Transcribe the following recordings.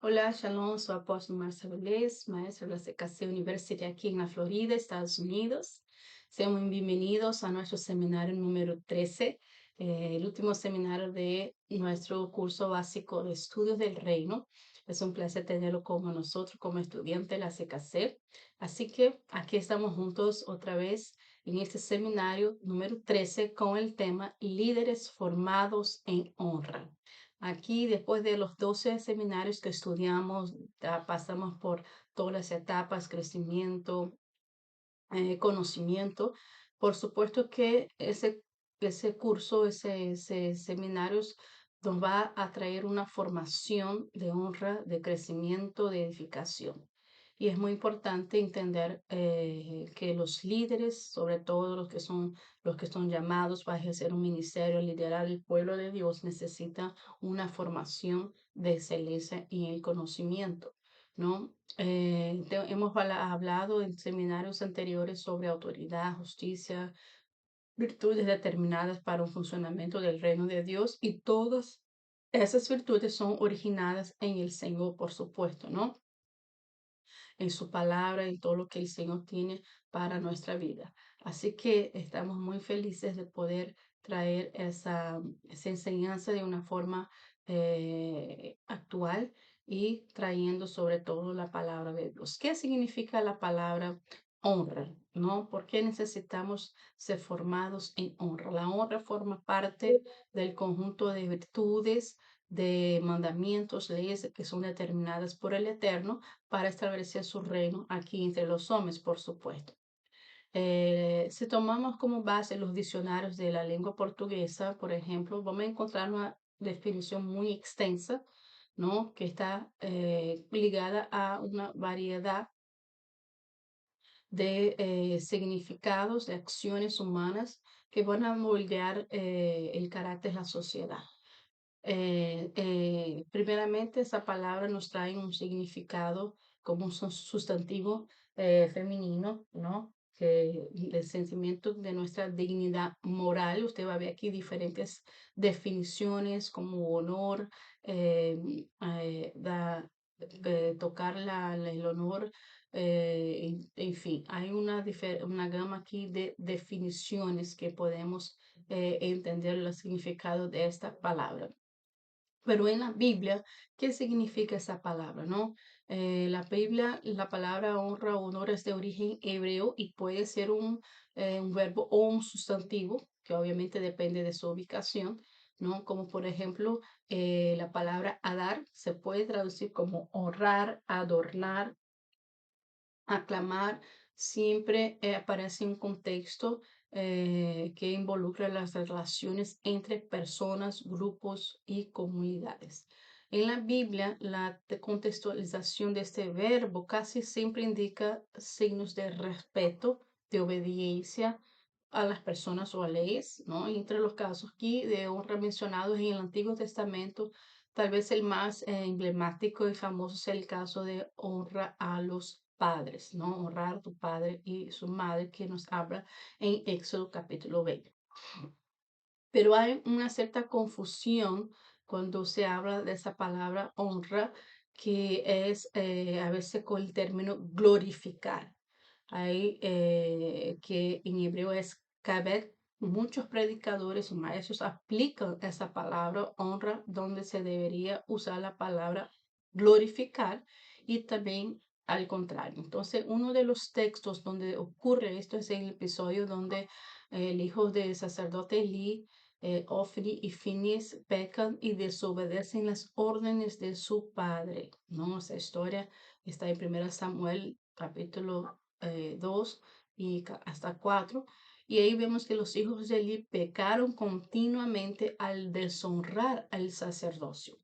Olá, Shalom, sou a apóstolo Márcia Velez, maestra de la CKC University aquí en la Florida, Estados Unidos. Sean muy bienvenidos a nuestro seminario número 13, el último seminario de nuestro curso básico de estudios del reino. Es un placer tenerlo como nosotros, como estudiante de la CKC. Así que aquí estamos juntos otra vez en este seminario número 13 con el tema Líderes formados en honra. Aquí, después de los 12 seminarios que estudiamos, ya pasamos por todas las etapas, crecimiento, conocimiento. Por supuesto que ese curso, ese seminarios nos va a traer una formación de honra, de crecimiento, de edificación. Y es muy importante entender que los líderes, sobre todo los que son llamados para ejercer un ministerio, liderar el pueblo de Dios, necesitan una formación de excelencia y el conocimiento, ¿no? Hemos hablado en seminarios anteriores sobre autoridad, justicia, virtudes determinadas para un funcionamiento del reino de Dios y todas esas virtudes son originadas en el Señor, por supuesto, ¿no? En su palabra, en todo lo que el Señor tiene para nuestra vida. Así que estamos muy felices de poder traer esa enseñanza de una forma actual y trayendo sobre todo la palabra de Dios. ¿Qué significa la palabra honra? ¿No? ¿Por qué necesitamos ser formados en honra? La honra forma parte del conjunto de virtudes, de mandamientos, leyes que son determinadas por el Eterno para establecer su reino aquí entre los hombres, por supuesto. Si tomamos como base los diccionarios de la lengua portuguesa, por ejemplo, vamos a encontrar una definición muy extensa, ¿no? Que está ligada a una variedad de significados, de acciones humanas que van a moldear el carácter de la sociedad. Primeramente, esa palabra nos trae un significado como un sustantivo femenino, ¿no? Que el sentimiento de nuestra dignidad moral. Usted va a ver aquí diferentes definiciones como honor, tocar el honor, en fin, hay una gama aquí de definiciones que podemos entender el significado de esta palabra. Pero en la Biblia, ¿qué significa esa palabra, no? La Biblia, la palabra honra o honor es de origen hebreo y puede ser un verbo o un sustantivo, que obviamente depende de su ubicación, ¿no? Como por ejemplo, la palabra adar se puede traducir como honrar, adornar, aclamar, siempre aparece un contexto que involucra las relaciones entre personas, grupos y comunidades. En la Biblia, la contextualización de este verbo casi siempre indica signos de respeto, de obediencia a las personas o a leyes, ¿no? Entre los casos aquí de honra mencionados en el Antiguo Testamento, tal vez el más emblemático y famoso es el caso de honra a los padres, ¿no? Honrar a tu padre y su madre que nos habla en Éxodo capítulo 20. Pero hay una cierta confusión cuando se habla de esa palabra honra, que es a veces con el término glorificar. Hay que en hebreo es kabed. Muchos predicadores y maestros aplican esa palabra honra donde se debería usar la palabra glorificar y también al contrario. Entonces, uno de los textos donde ocurre esto es en el episodio donde el hijo del sacerdote Elí, Ofni y Finis pecan y desobedecen las órdenes de su padre, ¿no? Esa historia está en 1 Samuel capítulo 2 y hasta 4. Y ahí vemos que los hijos de Eli pecaron continuamente al deshonrar al sacerdocio.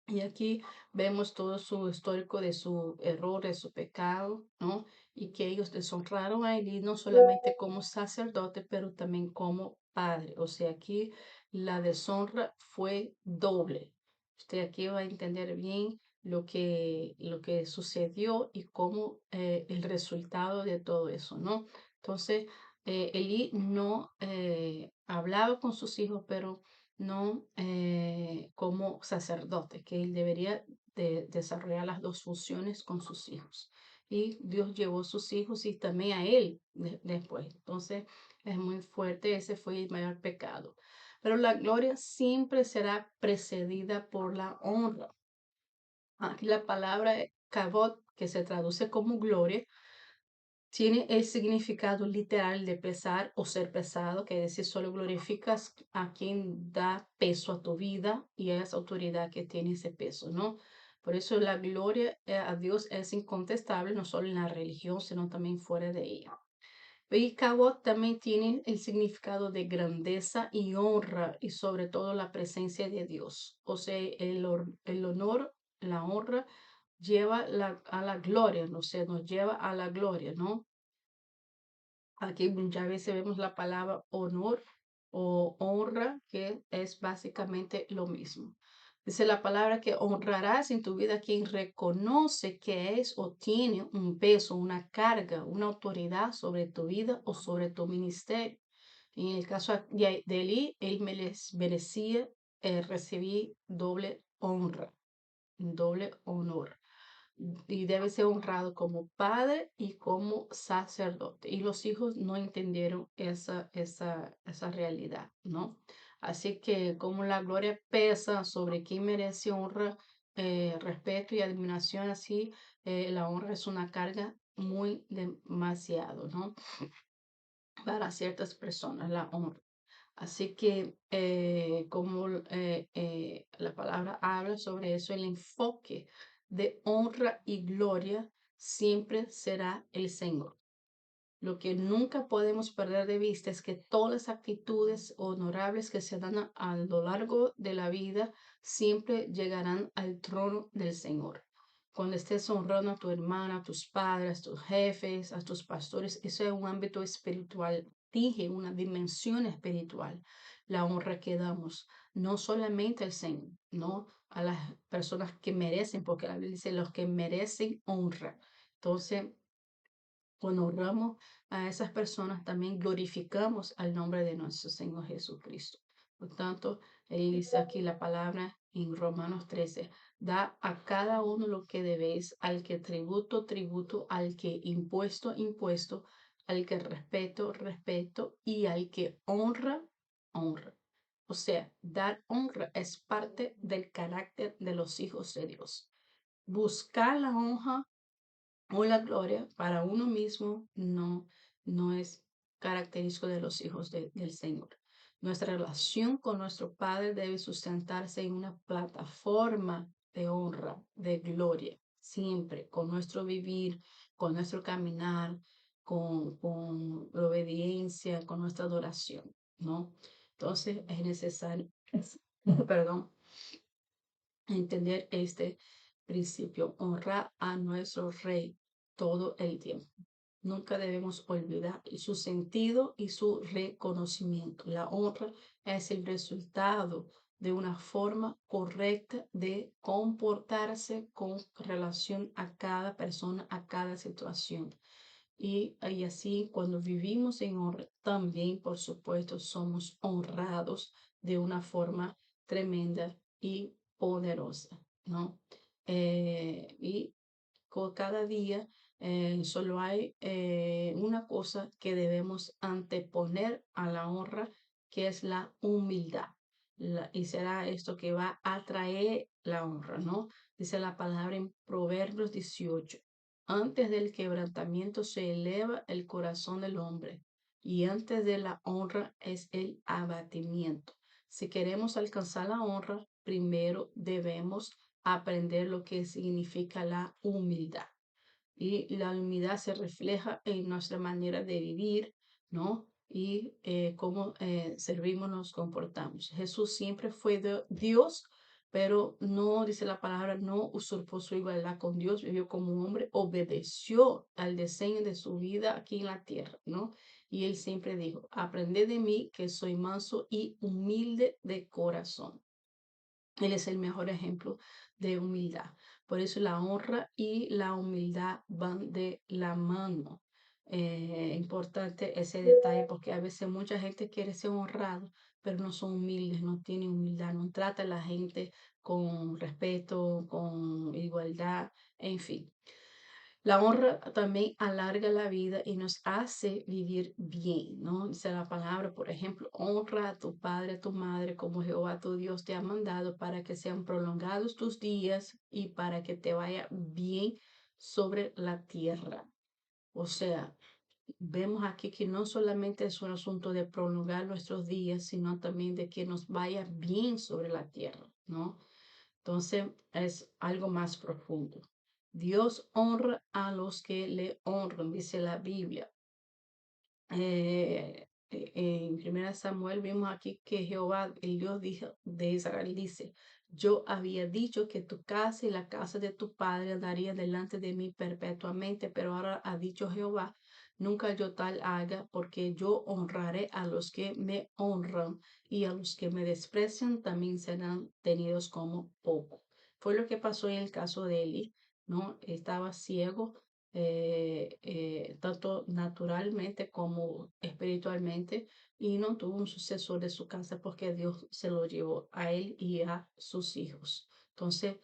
Y aquí vemos todo su histórico de su error, de su pecado, ¿no? Y que ellos deshonraron a Eli no solamente como sacerdote, pero también como padre. O sea, aquí la deshonra fue doble. Usted aquí va a entender bien lo que sucedió y cómo el resultado de todo eso, ¿no? Entonces, Eli no hablaba con sus hijos, pero no como sacerdote, que él debería desarrollar las dos funciones con sus hijos. Y Dios llevó a sus hijos y también a él después. Entonces es muy fuerte, ese fue el mayor pecado. Pero la gloria siempre será precedida por la honra. Aquí la palabra kavod, que se traduce como gloria, tiene el significado literal de pesar o ser pesado, que es decir, solo glorificas a quien da peso a tu vida y a esa autoridad que tiene ese peso, ¿no? Por eso la gloria a Dios es incontestable, no solo en la religión, sino también fuera de ella. Y Kavod también tiene el significado de grandeza y honra y sobre todo la presencia de Dios. O sea, el honor, la honra lleva a la gloria, no sé, nos lleva a la gloria, ¿no? Aquí muchas veces vemos la palabra honor o honra, que es básicamente lo mismo. Dice la palabra que honrarás en tu vida a quien reconoce que es o tiene un peso, una carga, una autoridad sobre tu vida o sobre tu ministerio. En el caso de Elí, él merecía recibir doble honra, doble honor y debe ser honrado como padre y como sacerdote. Y los hijos no entendieron esa realidad, ¿no? Así que como la gloria pesa sobre quien merece honra, respeto y admiración, así la honra es una carga muy demasiado, ¿no? Para ciertas personas, la honra. Así que como la palabra habla sobre eso, el enfoque de honra y gloria siempre será el Señor. Lo que nunca podemos perder de vista es que todas las actitudes honorables que se dan a lo largo de la vida siempre llegarán al trono del Señor. Cuando estés honrando a tu hermana, a tus padres, a tus jefes, a tus pastores, eso es un ámbito espiritual, dije, una dimensión espiritual, la honra que damos, no solamente al Señor, no a las personas que merecen, porque la Biblia dice los que merecen honra. Entonces, cuando honramos a esas personas, también glorificamos al nombre de nuestro Señor Jesucristo. Por tanto, él dice aquí la palabra en Romanos 13, da a cada uno lo que debéis, al que tributo, tributo, al que impuesto, impuesto, al que respeto, respeto, y al que honra, honra. O sea, dar honra es parte del carácter de los hijos de Dios. Buscar la honra o la gloria para uno mismo no es característico de los hijos del Señor. Nuestra relación con nuestro Padre debe sustentarse en una plataforma de honra, de gloria, siempre, con nuestro vivir, con nuestro caminar, con la obediencia, con nuestra adoración, ¿no? Entonces es necesario, perdón, entender este principio, honrar a nuestro Rey todo el tiempo. Nunca debemos olvidar su sentido y su reconocimiento. La honra es el resultado de una forma correcta de comportarse con relación a cada persona, a cada situación. Y así, cuando vivimos en honra, también, por supuesto, somos honrados de una forma tremenda y poderosa, ¿no? Y cada día solo hay una cosa que debemos anteponer a la honra, que es la humildad. Y será esto que va a traer la honra, ¿no? Dice la palabra en Proverbios 18. Antes del quebrantamiento se eleva el corazón del hombre y antes de la honra es el abatimiento. Si queremos alcanzar la honra, primero debemos aprender lo que significa la humildad. Y la humildad se refleja en nuestra manera de vivir, ¿no? Y cómo servimos, nos comportamos. Jesús siempre fue Dios, pero no, dice la palabra, no usurpó su igualdad con Dios, vivió como un hombre, obedeció al diseño de su vida aquí en la tierra, ¿no? Y él siempre dijo, aprended de mí que soy manso y humilde de corazón. Él es el mejor ejemplo de humildad. Por eso la honra y la humildad van de la mano. Importante ese detalle porque a veces mucha gente quiere ser honrado, pero no son humildes, no tienen humildad, no trata a la gente con respeto, con igualdad, en fin. La honra también alarga la vida y nos hace vivir bien, ¿no? Dice la palabra, por ejemplo, honra a tu padre, a tu madre, como Jehová tu Dios te ha mandado, para que sean prolongados tus días y para que te vaya bien sobre la tierra. O sea, vemos aquí que no solamente es un asunto de prolongar nuestros días, sino también de que nos vaya bien sobre la tierra, ¿no? Entonces es algo más profundo. Dios honra a los que le honran, dice la Biblia. En Primera Samuel vimos aquí que Jehová, el Dios de Israel, dice: yo había dicho que tu casa y la casa de tu padre andarían delante de mí perpetuamente, pero ahora ha dicho Jehová: nunca yo tal haga, porque yo honraré a los que me honran, y a los que me desprecian también serán tenidos como poco. Fue lo que pasó en el caso de Eli, ¿no? Estaba ciego, tanto naturalmente como espiritualmente, y no tuvo un sucesor de su casa porque Dios se lo llevó a él y a sus hijos. Entonces,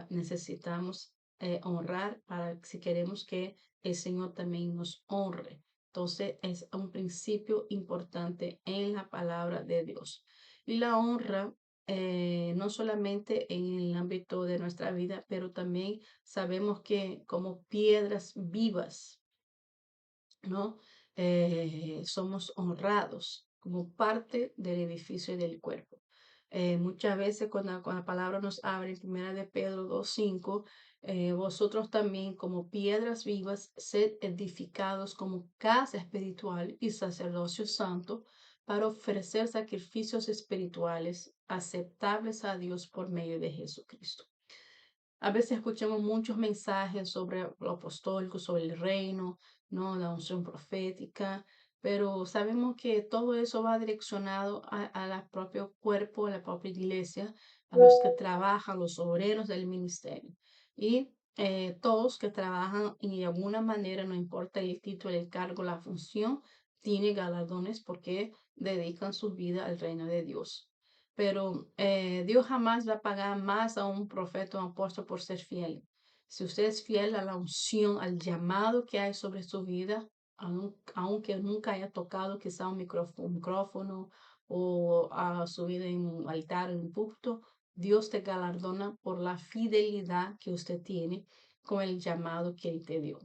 necesitamos honrar, para si queremos que el Señor también nos honre. Entonces, es un principio importante en la palabra de Dios. Y la honra, no solamente en el ámbito de nuestra vida, pero también sabemos que como piedras vivas, ¿no? Somos honrados como parte del edificio y del cuerpo. Muchas veces cuando la palabra nos abre en Primera de Pedro 2:5, vosotros también como piedras vivas sed edificados como casa espiritual y sacerdocio santo, para ofrecer sacrificios espirituales aceptables a Dios por medio de Jesucristo. A veces escuchamos muchos mensajes sobre lo apostólico, sobre el reino, ¿no? La unción profética, pero sabemos que todo eso va direccionado a la propio cuerpo, a la propia iglesia, a los que trabajan, los obreros del ministerio. Y todos que trabajan y de alguna manera, no importa el título, el cargo, la función, tienen galardones porque dedican su vida al reino de Dios. Pero Dios jamás va a pagar más a un profeta o un apóstol por ser fiel. Si usted es fiel a la unción, al llamado que hay sobre su vida, aunque nunca haya tocado quizá un micrófono o ha subido en un altar, en un púlpito, Dios te galardona por la fidelidad que usted tiene con el llamado que Él te dio.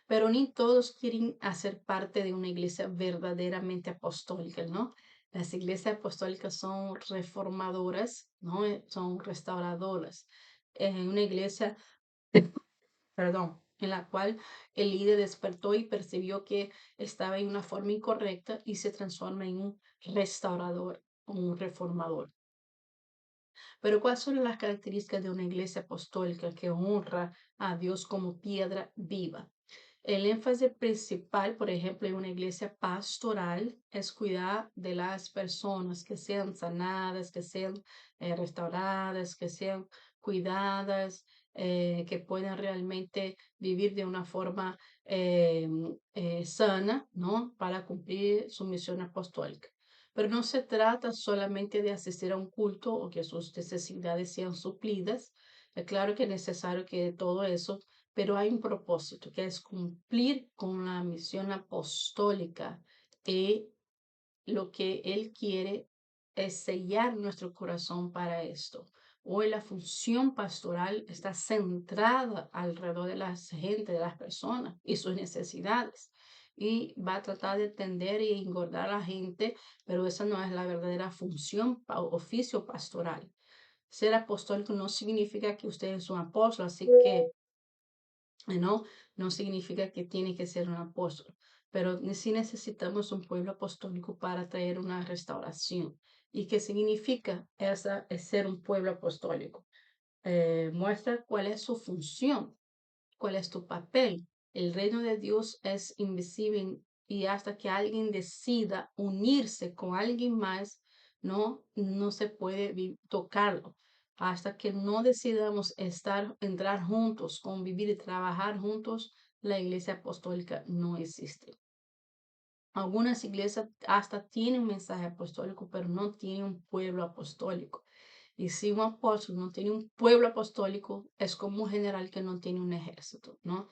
Pero ni todos quieren hacer parte de una iglesia verdaderamente apostólica, ¿no? Las iglesias apostólicas son reformadoras, ¿no? Son restauradoras. En una iglesia, perdón, en la cual el líder despertó y percibió que estaba en una forma incorrecta y se transforma en un restaurador, un reformador. Pero ¿cuáles son las características de una iglesia apostólica que honra a Dios como piedra viva? El énfasis principal, por ejemplo, en una iglesia pastoral es cuidar de las personas, que sean sanadas, que sean restauradas, que sean cuidadas, que puedan realmente vivir de una forma sana, ¿no? Para cumplir su misión apostólica. Pero no se trata solamente de asistir a un culto o que sus necesidades sean suplidas. Es claro que es necesario que todo eso, pero hay un propósito, que es cumplir con la misión apostólica, y lo que Él quiere es sellar nuestro corazón para esto. Hoy la función pastoral está centrada alrededor de la gente, de las personas y sus necesidades. Y va a tratar de atender y engordar a la gente, pero esa no es la verdadera función, oficio pastoral. Ser apostólico no significa que usted es un apóstol, así que no, no significa que tiene que ser un apóstol, pero sí necesitamos un pueblo apostólico para traer una restauración. ¿Y qué significa es ser un pueblo apostólico? Muestra cuál es su función, cuál es tu papel. El reino de Dios es invisible, y hasta que alguien decida unirse con alguien más, no se puede tocarlo. Hasta que no decidamos entrar juntos, convivir y trabajar juntos, la iglesia apostólica no existe. Algunas iglesias hasta tienen un mensaje apostólico, pero no tienen un pueblo apostólico. Y si un apóstol no tiene un pueblo apostólico, es como un general que no tiene un ejército, ¿no?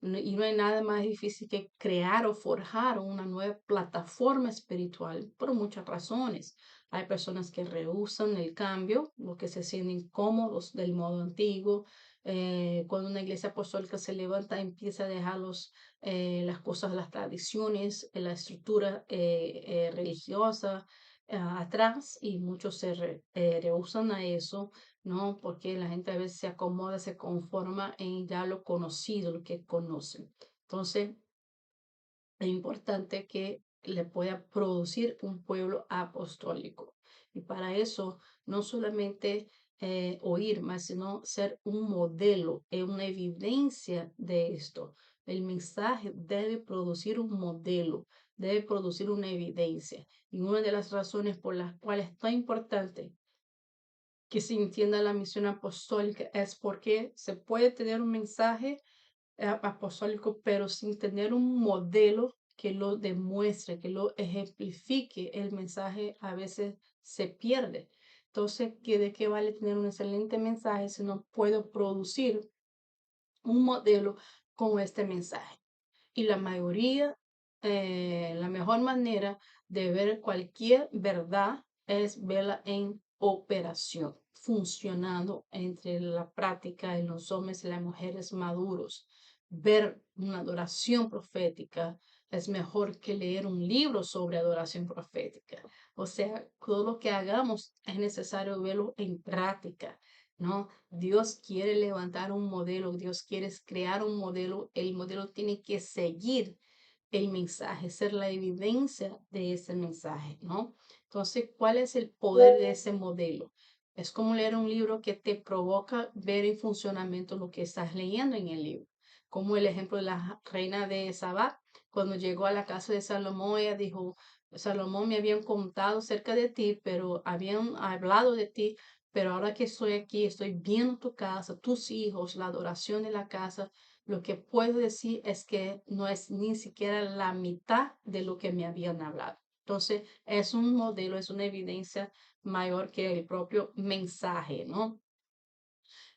Y no hay nada más difícil que crear o forjar una nueva plataforma espiritual por muchas razones. Hay personas que rehúsan el cambio, porque se sienten cómodos del modo antiguo. Cuando una iglesia apostólica se levanta, empieza a dejar las cosas, las tradiciones, la estructura religiosa atrás, y muchos rehúsan a eso, ¿no? Porque la gente a veces se acomoda, se conforma en ya lo conocido, lo que conocen. Entonces, es importante que le pueda producir un pueblo apostólico. Y para eso, no solamente oír más, sino ser un modelo, una evidencia de esto. El mensaje debe producir un modelo, debe producir una evidencia. Y una de las razones por las cuales es tan importante que se entienda la misión apostólica es porque se puede tener un mensaje apostólico, pero sin tener un modelo que lo demuestre, que lo ejemplifique, el mensaje a veces se pierde. Entonces, ¿de qué vale tener un excelente mensaje si no puedo producir un modelo con este mensaje? Y la mayoría, la mejor manera de ver cualquier verdad es verla en operación, funcionando entre la práctica de los hombres y las mujeres maduros. Ver una adoración profética es mejor que leer un libro sobre adoración profética. O sea, todo lo que hagamos es necesario verlo en práctica, ¿no? Dios quiere levantar un modelo, Dios quiere crear un modelo, el modelo tiene que seguir el mensaje, ser la evidencia de ese mensaje, ¿no? Entonces, ¿cuál es el poder de ese modelo? Es como leer un libro que te provoca ver en funcionamiento lo que estás leyendo en el libro. Como el ejemplo de la reina de Sabá, cuando llegó a la casa de Salomón, ella dijo, Salomón, me habían contado cerca de ti, pero habían hablado de ti, pero ahora que estoy aquí, estoy viendo tu casa, tus hijos, la adoración de la casa. Lo que puedo decir es que no es ni siquiera la mitad de lo que me habían hablado. Entonces, es un modelo, es una evidencia mayor que el propio mensaje, ¿no?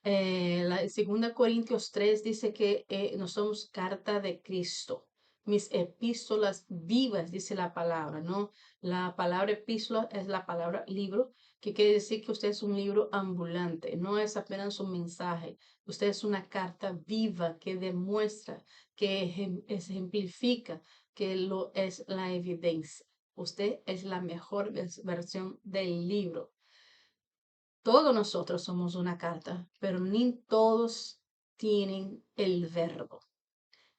La segunda Corintios 3 dice que no somos carta de Cristo. Mis epístolas vivas, dice la palabra, ¿no? La palabra epístola es la palabra libro, que quiere decir que usted es un libro ambulante, no es apenas un mensaje. Usted es una carta viva que demuestra, que ejemplifica, que lo es la evidencia. Usted es la mejor versión del libro. Todos nosotros somos una carta, pero ni todos tienen el verbo.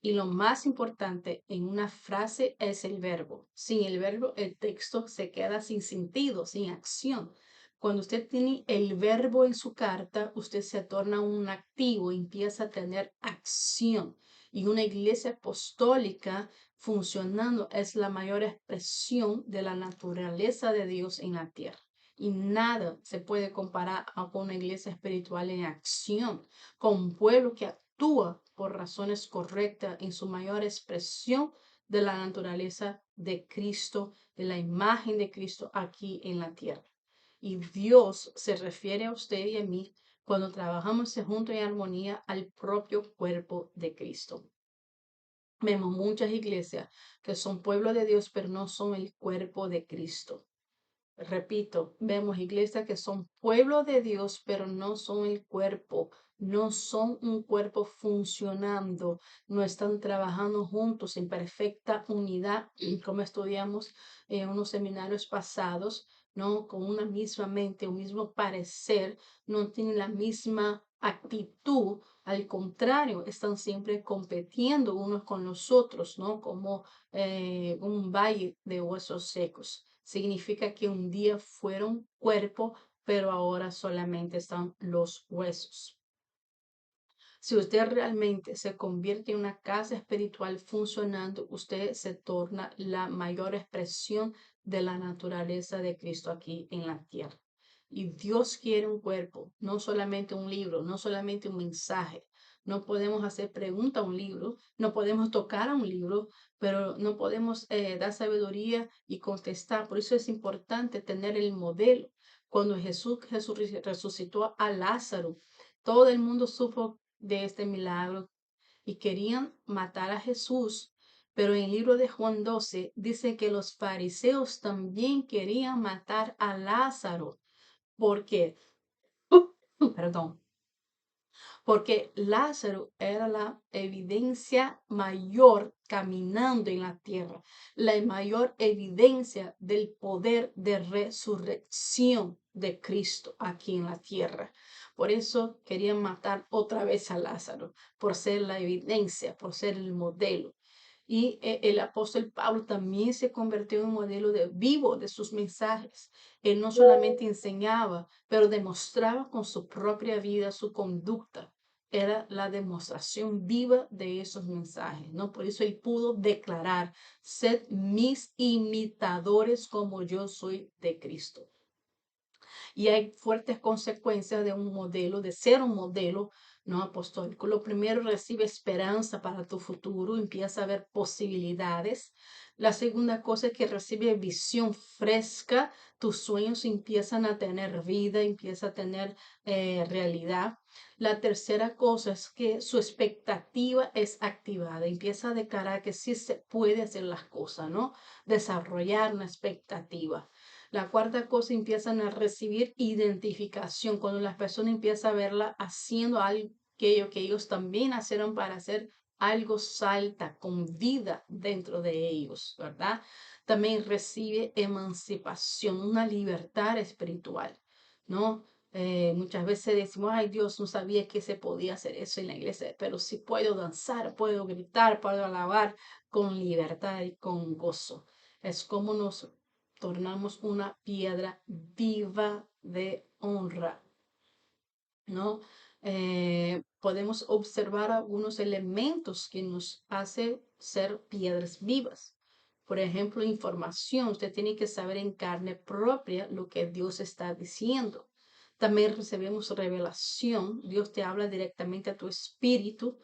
Y lo más importante en una frase es el verbo. Sin el verbo, el texto se queda sin sentido, sin acción. Cuando usted tiene el verbo en su carta, usted se torna un activo, empieza a tener acción. Y una iglesia apostólica funcionando es la mayor expresión de la naturaleza de Dios en la tierra. Y nada se puede comparar con una iglesia espiritual en acción, con un pueblo que actúa por razones correctas en su mayor expresión de la naturaleza de Cristo, de la imagen de Cristo aquí en la tierra. Y Dios se refiere a usted y a mí cuando trabajamos juntos en armonía al propio cuerpo de Cristo. Vemos muchas iglesias que son pueblo de Dios, pero no son el cuerpo de Cristo. Repito, vemos iglesias que son pueblo de Dios, pero no son el cuerpo, no son un cuerpo funcionando, no están trabajando juntos en perfecta unidad, como estudiamos en unos seminarios pasados, ¿no? Con una misma mente, un mismo parecer, no tienen la misma actitud, al contrario, están siempre compitiendo unos con los otros, ¿no? Como un valle de huesos secos. Significa que un día fueron cuerpo, pero ahora solamente están los huesos. Si usted realmente se convierte en una casa espiritual funcionando, usted se torna la mayor expresión de la naturaleza de Cristo aquí en la tierra. Y Dios quiere un cuerpo, no solamente un libro, no solamente un mensaje. No podemos hacer pregunta a un libro, no podemos tocar a un libro, pero no podemos dar sabiduría y contestar. Por eso es importante tener el modelo, Cuando Jesús resucitó a Lázaro, todo el mundo supo de este milagro y querían matar a Jesús. Pero en el libro de Juan 12 dice que los fariseos también querían matar a Lázaro. ¿Por qué? Perdón, porque Lázaro era la evidencia mayor caminando en la tierra, la mayor evidencia del poder de resurrección de Cristo aquí en la tierra. Por eso querían matar otra vez a Lázaro, por ser la evidencia, por ser el modelo. Y el apóstol Pablo también se convirtió en un modelo de vivo de sus mensajes. Él no solamente enseñaba, pero demostraba con su propia vida, su conducta. Era la demostración viva de esos mensajes, ¿no? Por eso él pudo declarar: sed mis imitadores como yo soy de Cristo. Y hay fuertes consecuencias de un modelo, de ser un modelo no apostólico. Lo primero, recibe esperanza para tu futuro, empieza a ver posibilidades. La segunda cosa es que recibe visión fresca, tus sueños empiezan a tener vida, empieza a tener realidad. La tercera cosa es que su expectativa es activada, empieza a declarar que sí se puede hacer las cosas, ¿no? Desarrollar una expectativa. La cuarta cosa, empiezan a recibir identificación, cuando las personas empiezan a verla haciendo algo que ellos también hicieron para hacer algo, salta con vida dentro de ellos, ¿verdad? También recibe emancipación, una libertad espiritual, ¿no? Muchas veces decimos: ay, Dios, no sabía que se podía hacer eso en la iglesia, pero sí puedo danzar, puedo gritar, puedo alabar con libertad y con gozo. Es como nos tornamos una piedra viva de honra, ¿no? Podemos observar algunos elementos que nos hacen ser piedras vivas. Por ejemplo, información. Usted tiene que saber en carne propia lo que Dios está diciendo. También recibimos revelación. Dios te habla directamente a tu espíritu.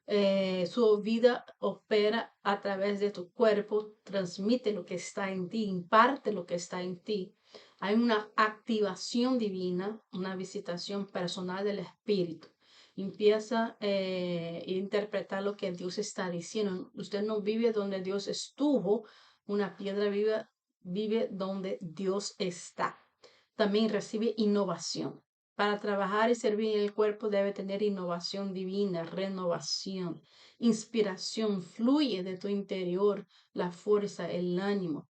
Su vida opera a través de tu cuerpo, transmite lo que está en ti, imparte lo que está en ti. Hay una activación divina, una visitación personal del Espíritu. Empieza a interpretar lo que Dios está diciendo. Usted no vive donde Dios estuvo, una piedra viva vive donde Dios está. También recibe innovación. Para trabajar y servir en el cuerpo debe tener innovación divina, renovación, inspiración, fluye de tu interior la fuerza, el ánimo.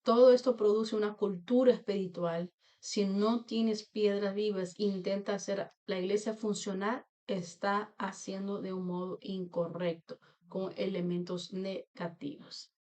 Todo esto produce una cultura espiritual. Si no tienes piedras vivas, intenta hacer la iglesia funcionar, está haciendo de un modo incorrecto, con elementos negativos.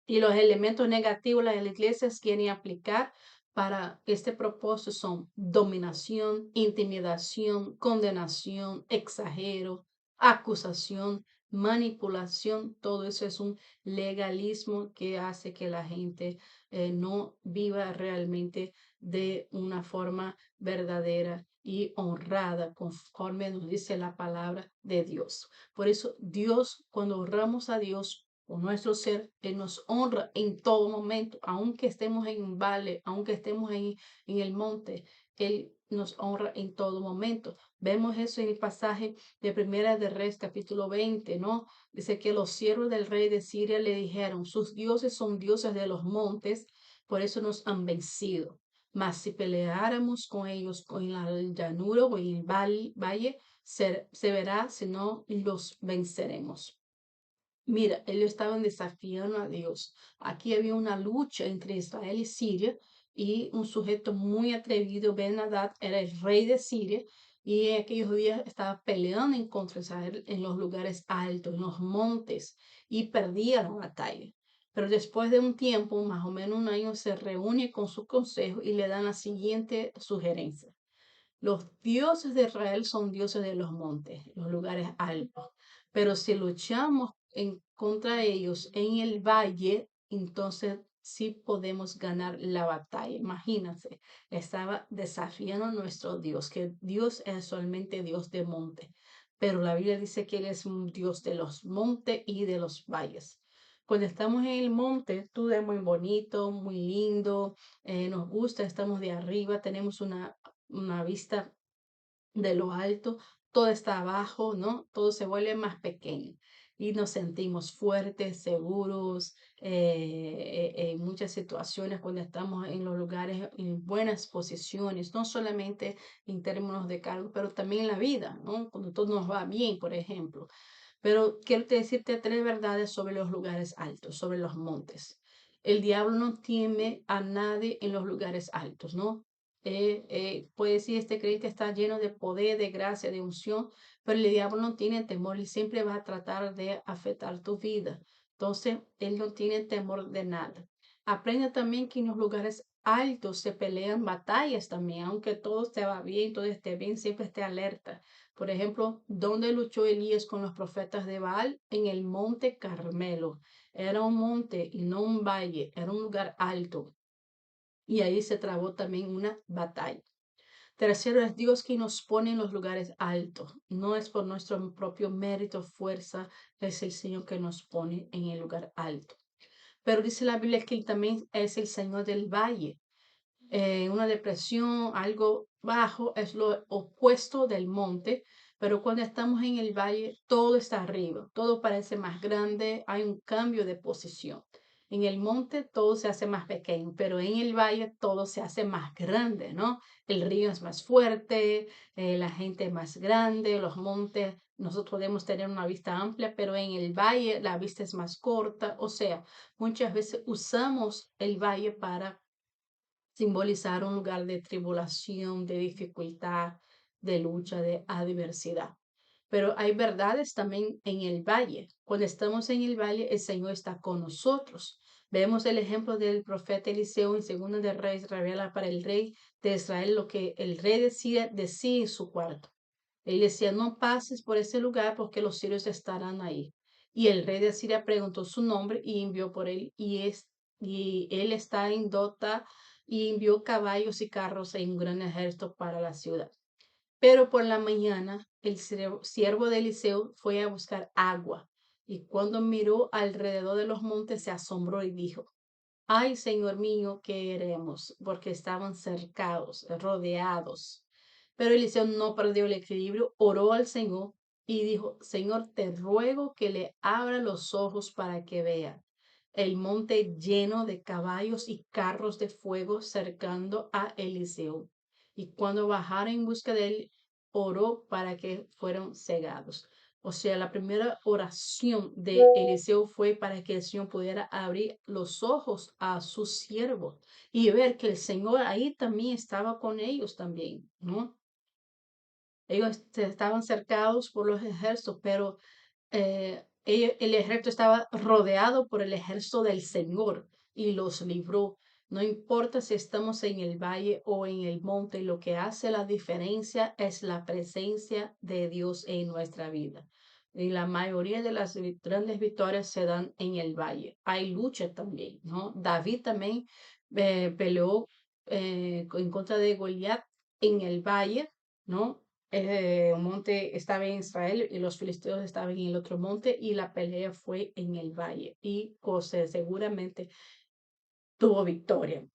Y los elementos negativos las iglesias quieren aplicar para este propósito son dominación, intimidación, condenación, exagero, acusación, manipulación. Todo eso es un legalismo que hace que la gente no viva realmente de una forma verdadera y honrada conforme nos dice la palabra de Dios. Por eso Dios, cuando honramos a Dios, con nuestro ser, Él nos honra en todo momento, aunque estemos en un valle, aunque estemos en el monte, Él nos honra en todo momento. Vemos eso en el pasaje de Primera de Reyes, capítulo 20, ¿no? Dice que los siervos del rey de Siria le dijeron: sus dioses son dioses de los montes, por eso nos han vencido. Mas si peleáramos con ellos en la llanura o en el valle, se verá si no los venceremos. Mira, ellos estaban desafiando a Dios. Aquí había una lucha entre Israel y Siria, y un sujeto muy atrevido, Ben-Hadad, era el rey de Siria, y en aquellos días estaba peleando en contra de Israel en los lugares altos, en los montes, y perdía la batalla. Pero después de un tiempo, más o menos un año, se reúne con su consejo y le dan la siguiente sugerencia: los dioses de Israel son dioses de los montes, los lugares altos. Pero si luchamos en contra ellos en el valle, entonces sí podemos ganar la batalla. Imagínense, estaba desafiando a nuestro Dios, que Dios es solamente Dios de monte. Pero la Biblia dice que Él es un Dios de los montes y de los valles. Cuando estamos en el monte, todo es muy bonito, muy lindo, nos gusta, estamos de arriba, tenemos una vista de lo alto, todo está abajo, ¿no? Todo se vuelve más pequeño y nos sentimos fuertes, seguros, en muchas situaciones cuando estamos en los lugares, en buenas posiciones, no solamente en términos de cargo, pero también en la vida, ¿no? Cuando todo nos va bien, por ejemplo. Pero quiero decirte tres verdades sobre los lugares altos, sobre los montes. El diablo no teme a nadie en los lugares altos, ¿no? Puede decir, este creyente está lleno de poder, de gracia, de unción, pero el diablo no tiene temor, él siempre va a tratar de afectar tu vida. Entonces, él no tiene temor de nada. Aprende también que en los lugares altos se pelean batallas también, aunque todo te va bien, todo esté bien, siempre esté alerta. Por ejemplo, ¿dónde luchó Elías con los profetas de Baal? En el monte Carmelo. Era un monte y no un valle, era un lugar alto. Y ahí se trabó también una batalla. Tercero, es Dios quien nos pone en los lugares altos. No es por nuestro propio mérito, fuerza, es el Señor que nos pone en el lugar alto. Pero dice la Biblia que Él también es el Señor del valle. Una depresión, algo bajo, es lo opuesto del monte, pero cuando estamos en el valle, todo está arriba, todo parece más grande, hay un cambio de posición. En el monte todo se hace más pequeño, pero en el valle todo se hace más grande, ¿no? El río es más fuerte, la gente es más grande, los montes, nosotros podemos tener una vista amplia, pero en el valle la vista es más corta, o sea, muchas veces usamos el valle para simbolizar un lugar de tribulación, de dificultad, de lucha, de adversidad. Pero hay verdades también en el valle. Cuando estamos en el valle, el Señor está con nosotros. Vemos el ejemplo del profeta Eliseo en Segunda de Reyes, revela para el rey de Israel lo que el rey decía de sí en su cuarto. Él decía, no pases por ese lugar porque los sirios estarán ahí. Y el rey de Siria preguntó su nombre y envió por él, y él está en Dota y envió caballos y carros y un gran ejército para la ciudad. Pero por la mañana el siervo de Eliseo fue a buscar agua y cuando miró alrededor de los montes se asombró y dijo, ay, Señor mío, ¿qué haremos? Porque estaban cercados, rodeados. Pero Eliseo no perdió el equilibrio, oró al Señor y dijo, Señor, te ruego que le abra los ojos para que vea el monte lleno de caballos y carros de fuego cercando a Eliseo. Y cuando bajaron en busca de él, oró para que fueran cegados. O sea, la primera oración de Eliseo fue para que el Señor pudiera abrir los ojos a sus siervos y ver que el Señor ahí también estaba con ellos también, ¿no? Ellos estaban cercados por los ejércitos, pero el ejército estaba rodeado por el ejército del Señor y los libró. No importa si estamos en el valle o en el monte, lo que hace la diferencia es la presencia de Dios en nuestra vida. Y la mayoría de las grandes victorias se dan en el valle. Hay lucha también, ¿no? David también peleó en contra de Goliat en el valle, ¿no? Un monte estaba en Israel y los filisteos estaban en el otro monte y la pelea fue en el valle y José seguramente tuvo victoria.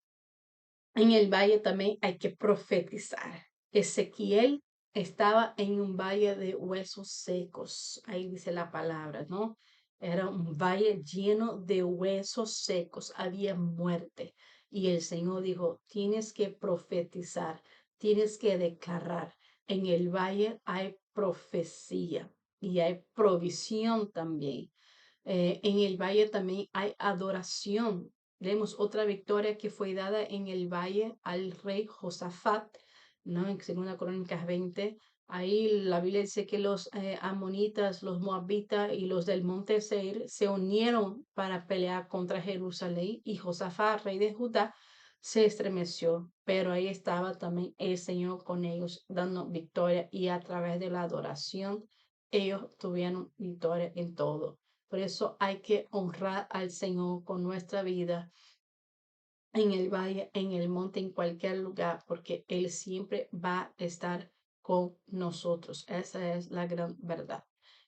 En el valle también hay que profetizar. Ezequiel estaba en un valle de huesos secos. Ahí dice la palabra, ¿no? Era un valle lleno de huesos secos. Había muerte. Y el Señor dijo, tienes que profetizar, tienes que declarar. En el valle hay profecía y hay provisión también. En el valle también hay adoración. Vemos otra victoria que fue dada en el valle al rey Josafat, ¿no? En 2 Crónicas 20. Ahí la Biblia dice que los amonitas, los moabitas y los del monte Seir se unieron para pelear contra Jerusalén y Josafat, rey de Judá, se estremeció, pero ahí estaba también el Señor con ellos dando victoria y a través de la adoración ellos tuvieron victoria en todo. Por eso hay que honrar al Señor con nuestra vida en el valle, en el monte, en cualquier lugar, porque Él siempre va a estar con nosotros. Esa es la gran verdad.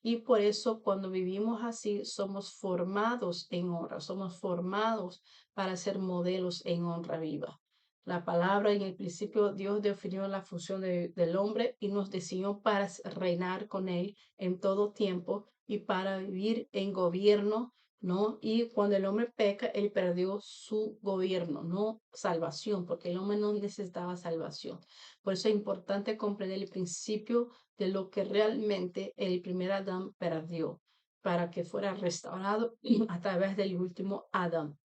Y por eso cuando vivimos así, somos formados en honra, somos formados para ser modelos en honra viva. La palabra en el principio Dios definió la función del hombre y nos diseñó para reinar con él en todo tiempo y para vivir en gobierno, ¿no? Y cuando el hombre peca, él perdió su gobierno, no salvación, porque el hombre no necesitaba salvación. Por eso es importante comprender el principio de lo que realmente el primer Adán perdió, para que fuera restaurado a través del último Adán.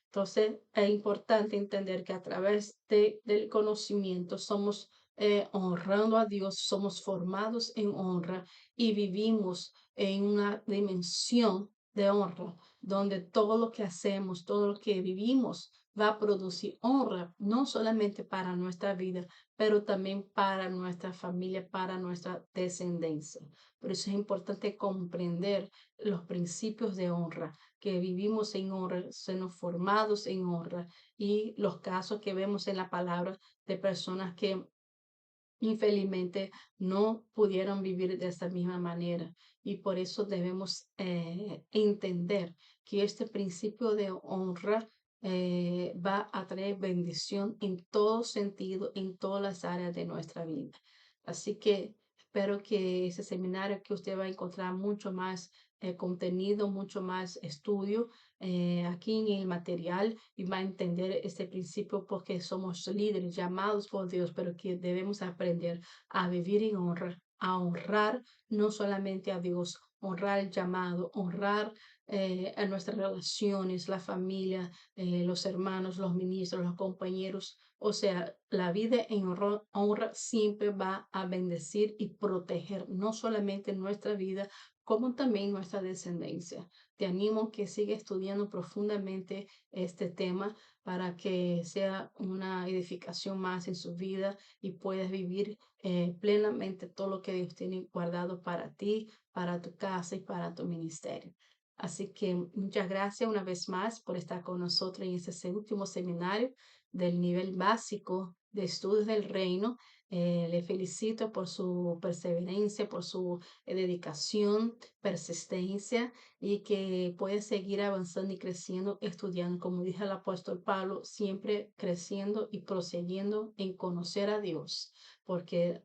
Entonces, es importante entender que a través del conocimiento somos honrando a Dios, somos formados en honra y vivimos en una dimensión de honra, donde todo lo que hacemos, todo lo que vivimos va a producir honra, no solamente para nuestra vida, pero también para nuestra familia, para nuestra descendencia. Por eso es importante comprender los principios de honra, que vivimos en honra, somos formados en honra, y los casos que vemos en la palabra de personas que infelizmente no pudieron vivir de esta misma manera. Y por eso debemos entender que este principio de honra va a traer bendición en todo sentido, en todas las áreas de nuestra vida. Así que espero que ese seminario, que usted va a encontrar mucho más contenido, mucho más estudio aquí en el material, y va a entender este principio, porque somos líderes llamados por Dios, pero que debemos aprender a vivir en honra, a honrar no solamente a Dios, honrar el llamado, honrar a nuestras relaciones, la familia, los hermanos, los ministros, los compañeros. O sea, la vida en honra siempre va a bendecir y proteger no solamente nuestra vida, como también nuestra descendencia. Te animo que siga estudiando profundamente este tema para que sea una edificación más en su vida y puedas vivir plenamente todo lo que Dios tiene guardado para ti, para tu casa y para tu ministerio. Así que muchas gracias una vez más por estar con nosotros en este último seminario del nivel básico de estudios del reino. Le felicito por su perseverancia, por su dedicación, persistencia, y que puede seguir avanzando y creciendo, estudiando, como dijo el apóstol Pablo, siempre creciendo y procediendo en conocer a Dios, porque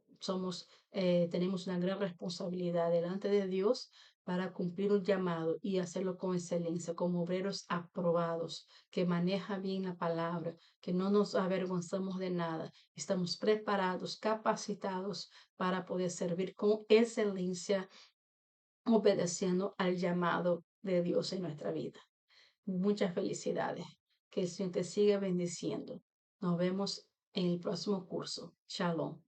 tenemos una gran responsabilidad delante de Dios para cumplir un llamado y hacerlo con excelencia, como obreros aprobados, que maneja bien la palabra, que no nos avergonzamos de nada. Estamos preparados, capacitados para poder servir con excelencia, obedeciendo al llamado de Dios en nuestra vida. Muchas felicidades. Que el Señor te siga bendiciendo. Nos vemos en el próximo curso. Shalom.